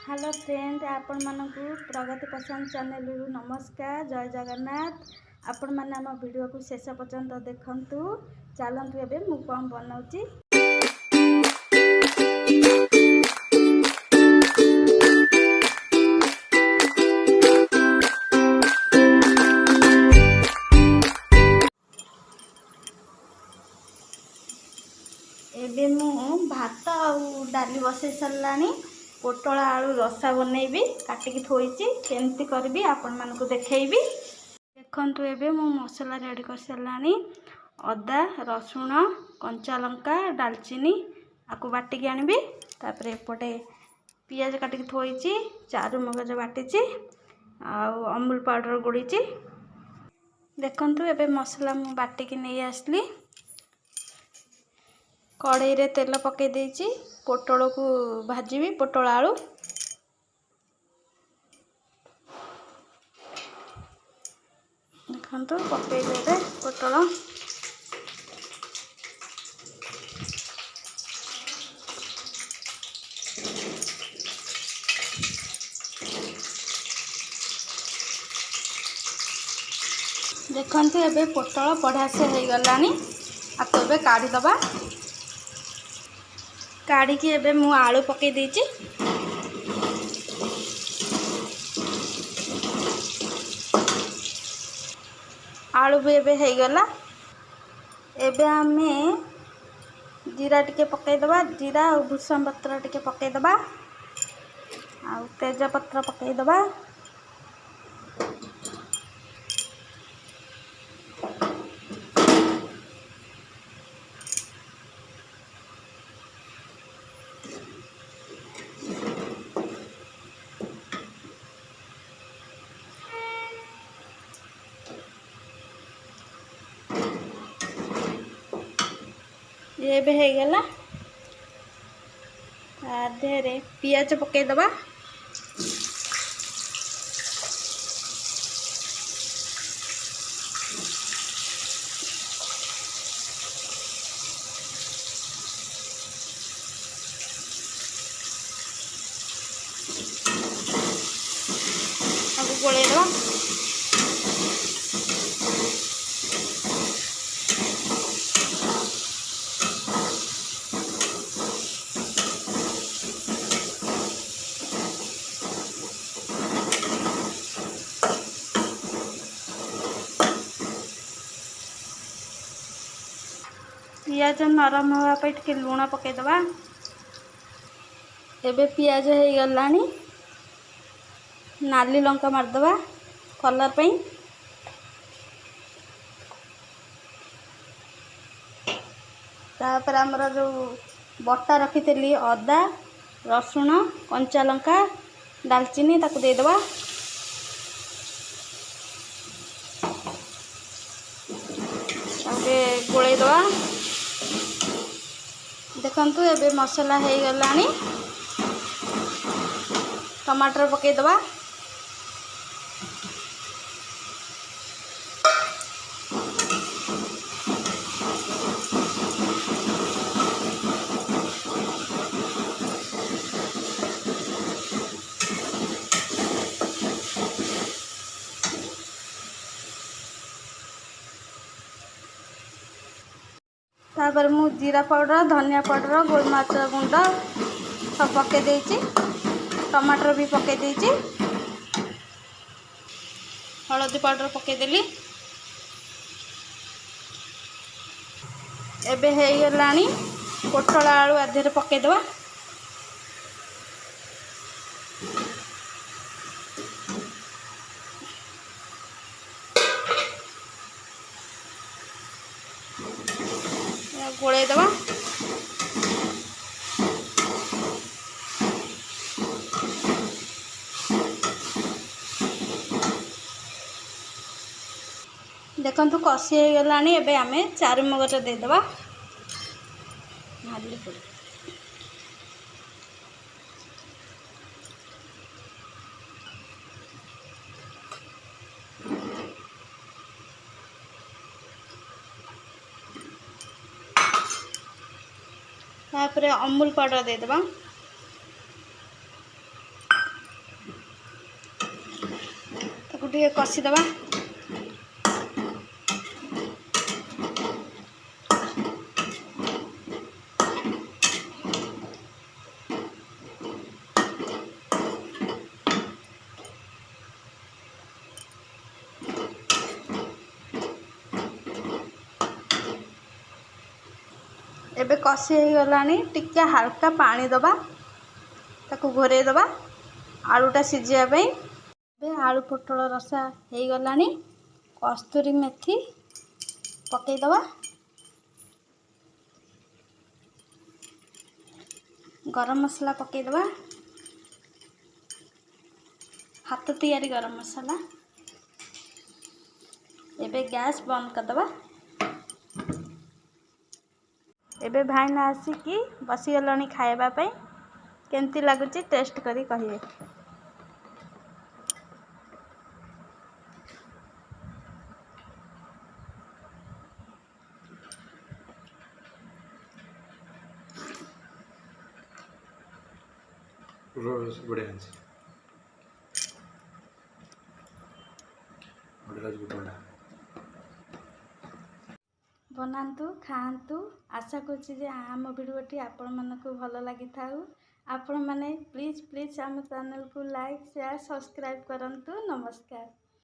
Hello friend, आपण मानकु प्रगति पसंद channel रु नमस्कार। जय जगन्नाथ। आपण माने हम वीडियो को शेष पर्यंत देखंतु। चलंतु एबे मु कम बनाउची। एबे मु भात आउ डाली बसई सरलानी। पोटल आलू रसा बनैबी काटिकी थोइची केमती करबी आपण मानकु देखैबी। देखंतु एबे मु मसला रेडी कर सरलानी। अदा रसुण कंचा लंका दालचीनी आकु बाटिकी आनिबी। तापर एपटे पियाज काटिकी थोइची, चारु मगज बाटिची आउ अमूल पाउडर गुड़ीची। देखंतु एबे मसला मु बाटिकी नै आसली। कढ़ाई रे तेल पके देइची। पोटल को भाजीबी, पोटल आलू देखंतु पके देबे पोटल। देखंतु एबे पोटल बढ़िया से हो गलानी। आको एबे काढ़ी दबा। काढ़ी की एबे मु आलू पके देइची। आलू भी एबे हो गला। एबे आमे जीरा टिके पके दबा। जीरा और भूसम पत्र टिके पके दबा आ तेज पत्र पके दबा। ये भी हो गला। आधे पियाज पके दबा। आगु गोले दबा। पियाज नरम होगा पे टिके लूण पके दबा। एबे पियाज हो गलानी। नाली लंका मारदबा कलर पे। तापर हमर जो बटा रखी थी अदा रसुण कंचा लंका दालचीनी ताकू दे दबा। गोले दबा। देखंतु एबे मसला हो गलानी। टमाटर पके दबा। तापर मु जीरा पाउडर धनिया पाउडर गोलमरीच गुंड सब पके देइची। टमाटर भी पके देइची। हळदी पाउडर पके देली। एबे हो गलानी। पोटल आलू आधे पके दबा। गोले दबा। देखंतु कसी हो गलानी। एबे आमे चारु मगज दे दबा। तापर अमूल पाउडर दे दबा। ଟିକେ କଷିଦେବା। ଏବେ କଷି ହେଇଗଲାଣି, ଟିକେ ହାଲକା ପାଣି ଦେବା, ତାକୁ ଘୋରେଇ ଦେବା ଆଳୁଟା ସିଝିବା ପାଇଁ। ଏବେ ଆଳୁ ପୋଟଳ ରସା ହେଇଗଲାଣି। କସ୍ତୁରୀ ମେଥି ପକେଇଦେବା, ଗରମ ମସଲା ପକେଇଦେବା, ହାତ ତିଆରି ଗରମ ମସଲା। ଏବେ ଗ୍ୟାସ୍ ବନ୍ଦ କରିଦେବା। ଏବେ ଭାଇନା ଆସିକି ବସିଗଲାଣି ଖାଇବା ପାଇଁ। କେମିତି ଲାଗୁଛି ଟେଷ୍ଟ କରି କହିବେ। ବଢ଼ିଆ ଅଛି। ବନାନ୍ତୁ, ଖାଆନ୍ତୁ। ଆଶା କରୁଛି ଯେ ଆମ ଭିଡ଼ିଓଟି ଆପଣମାନଙ୍କୁ ଭଲ ଲାଗିଥାଉ। ଆପଣମାନେ ପ୍ଲିଜ୍ ଆମ ଚ୍ୟାନେଲକୁ ଲାଇକ୍, ସେୟାର, ସବସ୍କ୍ରାଇବ୍ କରନ୍ତୁ। ନମସ୍କାର।